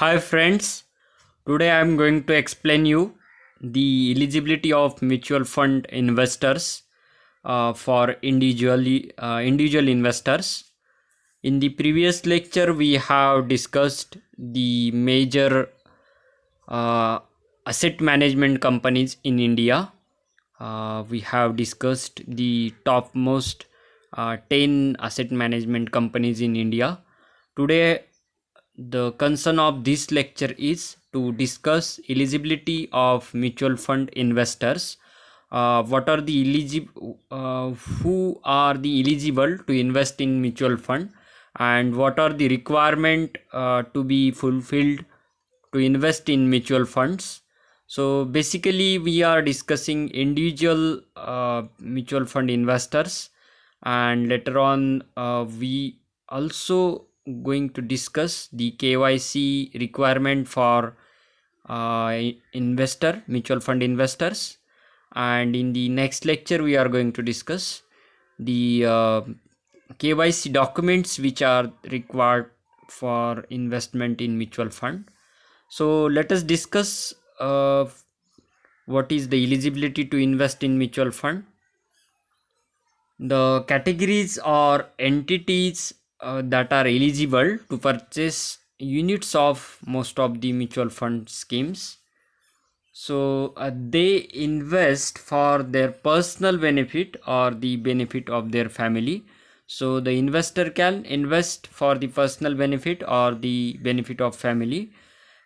Hi friends, today I am going to explain you the eligibility of mutual fund investors for individual investors. In the previous lecture, we have discussed the major uh, asset management companies in India. We have discussed the topmost 10 asset management companies in India. Today, the concern of this lecture is to discuss eligibility of mutual fund investors. What are the who are the eligible to invest in mutual fund, and what are the requirement to be fulfilled to invest in mutual funds. So basically we are discussing individual mutual fund investors, and later on we also going to discuss the KYC requirement for investor mutual fund investors. And in the next lecture we are going to discuss the KYC documents which are required for investment in mutual fund. So let us discuss what is the eligibility to invest in mutual fund. The categories or entities that are eligible to purchase units of most of the mutual fund schemes. So they invest for their personal benefit or the benefit of their family. So the investor can invest for the personal benefit or the benefit of family.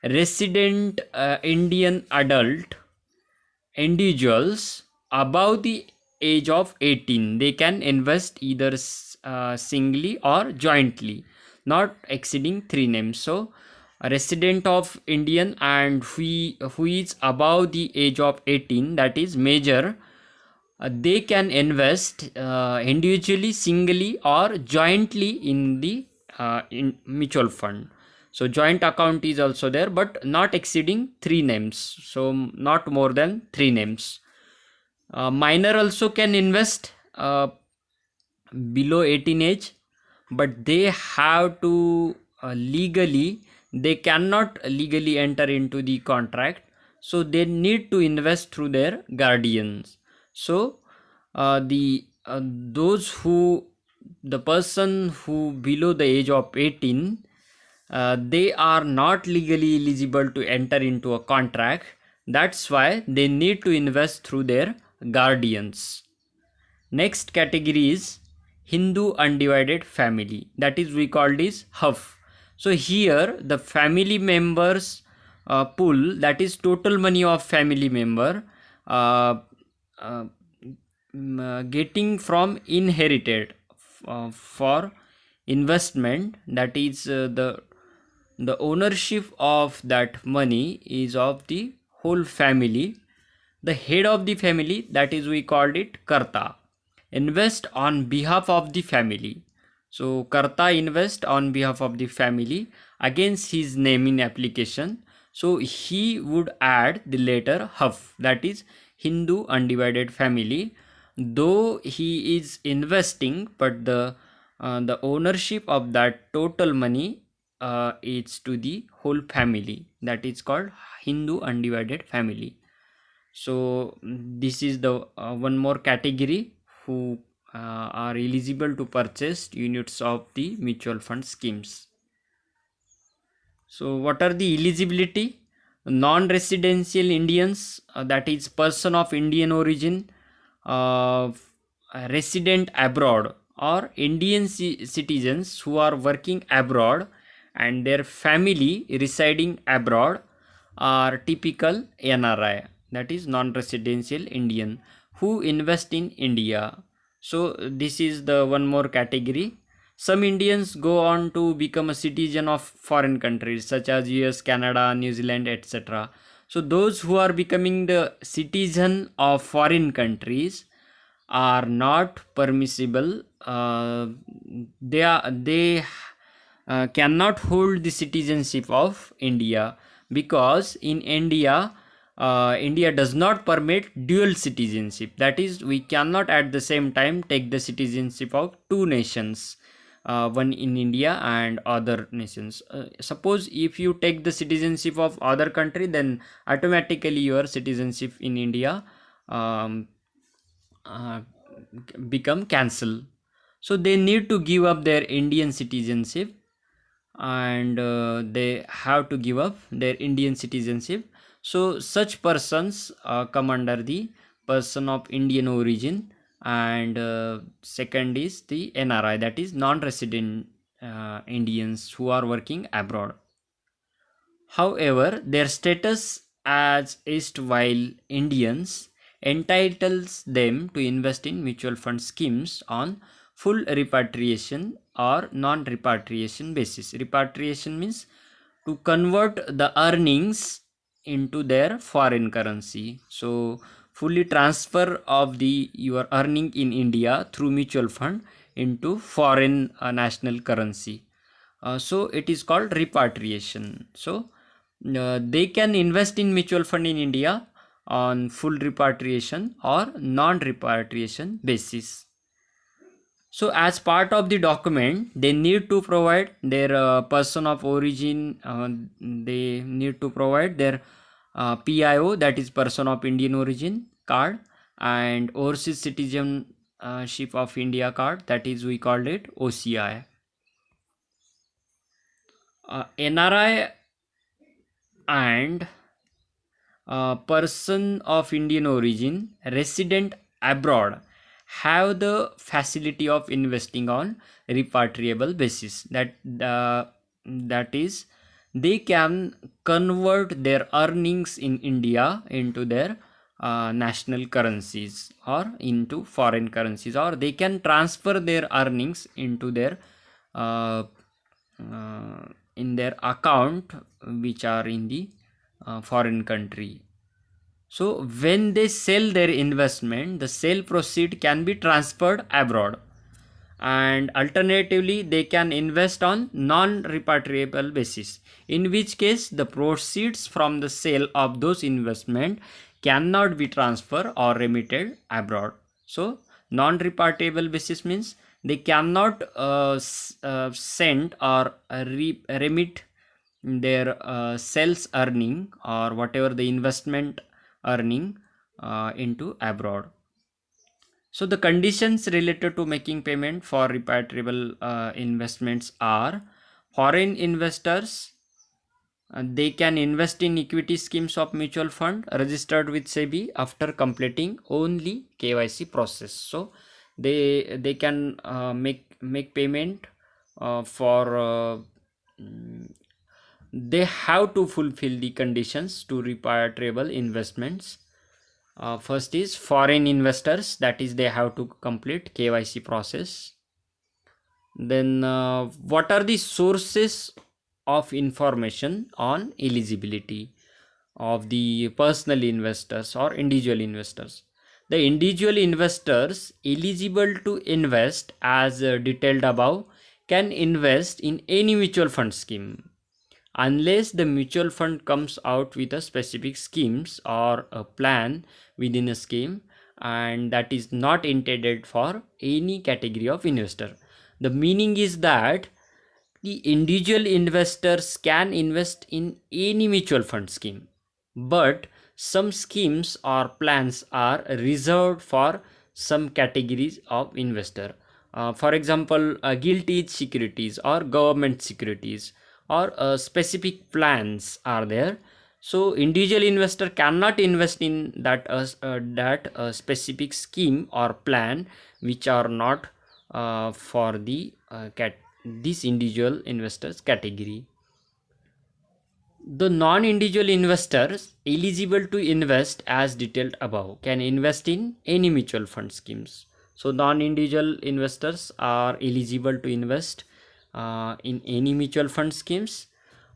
Resident Indian adult individuals above the age of 18, they can invest either singly or jointly, not exceeding 3 names. So a resident of Indian and who is above the age of 18, that is major, they can invest individually, singly or jointly in the in mutual fund. So joint account is also there, but not exceeding 3 names, so not more than 3 names. Minor also can invest below 18 age, but they have to legally, they cannot legally enter into the contract, so they need to invest through their guardians. So the those who the person who below the age of 18, they are not legally eligible to enter into a contract. That's why they need to invest through their guardians. Next category is Hindu undivided family, that is we called is HUF. So here the family members pool, that is total money of family member uh, uh, getting from inherited for investment, that is the ownership of that money is of the whole family. The head of the family, that is we called it karta, invest on behalf of the family. So karta invest on behalf of the family against his name in application. So he would add the letter HUF, that is Hindu undivided family, though he is investing, but the ownership of that total money is to the whole family, that is called Hindu undivided family. So this is the one more category who are eligible to purchase units of the mutual fund schemes. So what are the eligibility? Non-residential Indians, that is person of Indian origin, uh, resident abroad, or Indian citizens who are working abroad and their family residing abroad, are typical NRI, that is non-residential Indian, who invest in India. So this is the one more category. Some Indians go on to become a citizen of foreign countries such as US, Canada, New Zealand, etc. So those who are becoming the citizen of foreign countries are not permissible. They cannot hold the citizenship of India, because in India, India does not permit dual citizenship. That is, we cannot at the same time take the citizenship of two nations. one in India and other nations. Suppose if you take the citizenship of other country, then automatically your citizenship in India um, uh, become cancel. So they need to give up their Indian citizenship, and they have to give up their Indian citizenship. So such persons come under the person of Indian origin, and second is the NRI, that is non-resident Indians who are working abroad. However, their status as erstwhile Indians entitles them to invest in mutual fund schemes on full repatriation or non-repatriation basis. Repatriation means to convert the earnings into their foreign currency. So fully transfer of the your earning in India through mutual fund into foreign national currency. So it is called repatriation. So they can invest in mutual fund in India on full repatriation or non-repatriation basis. So as part of the document, they need to provide their person of origin. They need to provide their PIO, that is person of Indian origin card, and overseas citizenship of India card, that is we called it OCI. NRI and person of Indian origin resident abroad have the facility of investing on repatriable basis. That is, they can convert their earnings in India into their national currencies or into foreign currencies, or they can transfer their earnings into their uh, in their account which are in the foreign country. So when they sell their investment, the sale proceed can be transferred abroad, and alternatively they can invest on non-repatriable basis, in which case the proceeds from the sale of those investment cannot be transferred or remitted abroad. So non-repatriable basis means they cannot send or remit their sales earning or whatever the investment earning into abroad. So the conditions related to making payment for repatriable investments are: foreign investors, they can invest in equity schemes of mutual fund registered with SEBI after completing only KYC process. So they can make payment for they have to fulfill the conditions to repatriable investments. First is foreign investors, that is they have to complete KYC process. Then what are the sources of information on eligibility of the personal investors or individual investors? The individual investors eligible to invest as detailed above can invest in any mutual fund scheme unless the mutual fund comes out with a specific schemes or a plan within a scheme, and that is not intended for any category of investor. The meaning is that the individual investors can invest in any mutual fund scheme, but some schemes or plans are reserved for some categories of investor. For example, gilt edge securities or government securities or specific plans are there. So individual investor cannot invest in that specific scheme or plan which are not for the this individual investors category. The non-individual investors eligible to invest as detailed above can invest in any mutual fund schemes. So non-individual investors are eligible to invest in any mutual fund schemes,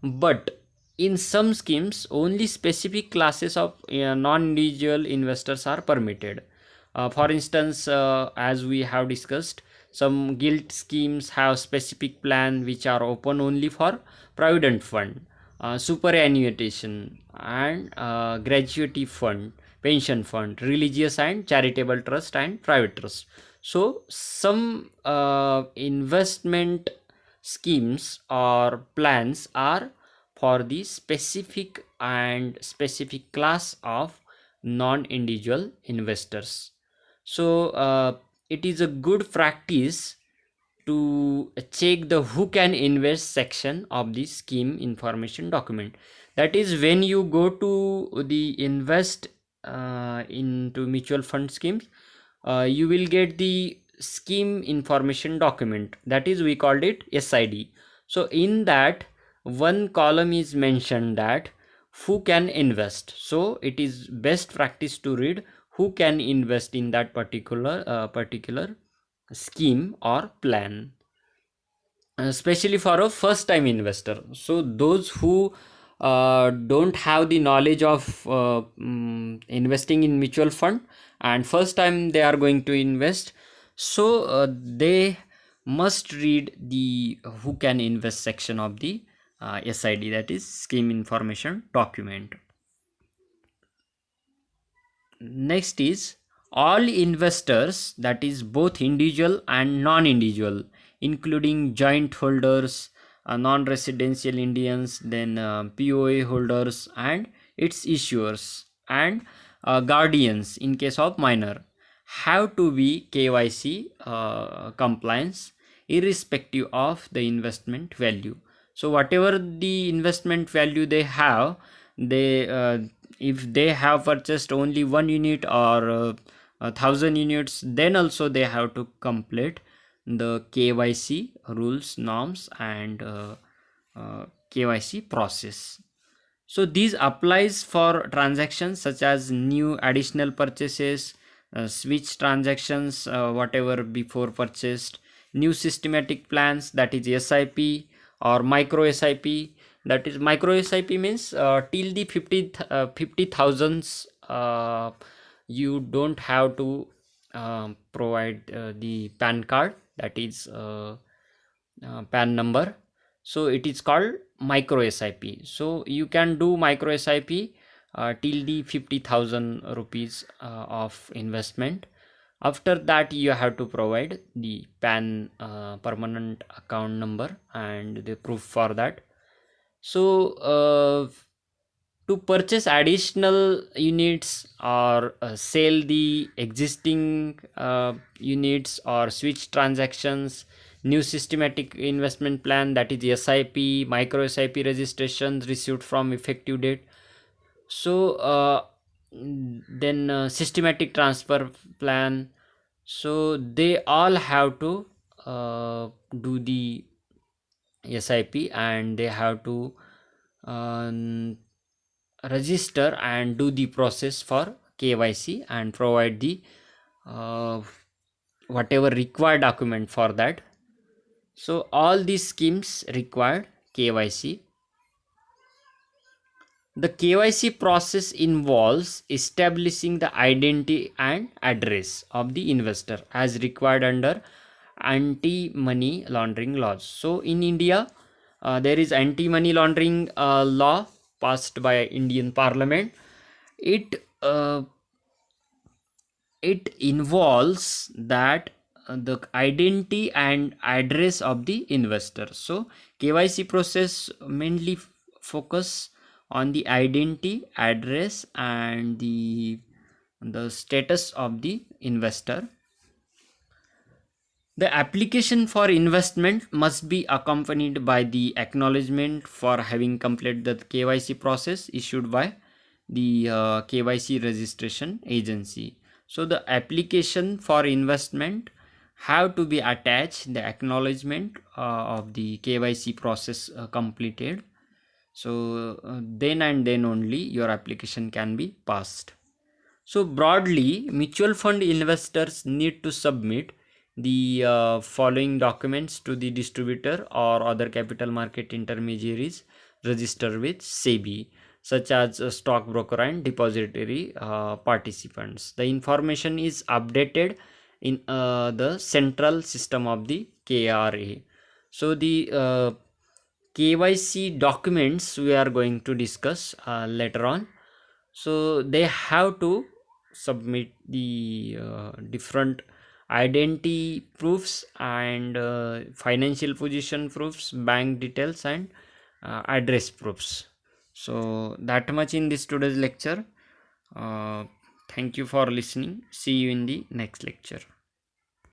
but in some schemes only specific classes of non-individual investors are permitted. For instance, as we have discussed, some gilt schemes have specific plan which are open only for provident fund, superannuation, and gratuity fund, pension fund, religious and charitable trust, and private trust. So some investment schemes or plans are for the specific class of non-individual investors. So it is a good practice to check the who can invest section of the scheme information document. That is, when you go to the invest into mutual fund schemes, you will get the scheme information document, that is we called it SID. So in that, one column is mentioned that who can invest. So it is best practice to read who can invest in that particular scheme or plan, especially for a first time investor. So those who don't have the knowledge of investing in mutual fund and first time they are going to invest, so they must read the who can invest section of the SID, that is scheme information document. Next is all investors, that is both individual and non-individual, including joint holders, non-residential Indians, then POA holders and its issuers, and guardians in case of minor, have to be KYC compliance irrespective of the investment value. So whatever the investment value they have, they if they have purchased only 1 unit or 1,000 units, then also they have to complete the KYC rules, norms and KYC process. So these applies for transactions such as new additional purchases, switch transactions, whatever before purchased, new systematic plans, that is SIP, or micro SIP. That is micro SIP means till the 50,000 you don't have to provide the PAN card, that is PAN number. So it is called micro SIP. So you can do micro SIP till the 50,000 rupees of investment. After that you have to provide the PAN permanent account number and the proof for that. So to purchase additional units or sell the existing units or switch transactions, new systematic investment plan, that is SIP, micro SIP registrations received from effective date. So then systematic transfer plan, so they all have to do the SIP and they have to register and do the process for KYC and provide the uh, whatever required document for that. So all these schemes require KYC. The KYC process involves establishing the identity and address of the investor as required under anti-money laundering laws. So in India, there is anti-money laundering law passed by Indian Parliament. It it involves that the identity and address of the investor. So KYC process mainly focus on the identity, address and the status of the investor. The application for investment must be accompanied by the acknowledgement for having completed the KYC process issued by the KYC registration agency. So the application for investment have to be attached the acknowledgement of the KYC process completed. So then and then only your application can be passed. So broadly, mutual fund investors need to submit the following documents to the distributor or other capital market intermediaries registered with SEBI, such as stockbroker and depository participants. The information is updated in the central system of the KRA. So the KYC documents we are going to discuss later on. So they have to submit the different identity proofs and financial position proofs, bank details, and address proofs. So that much in this today's lecture. uh, Thank you for listening. See you in the next lecture.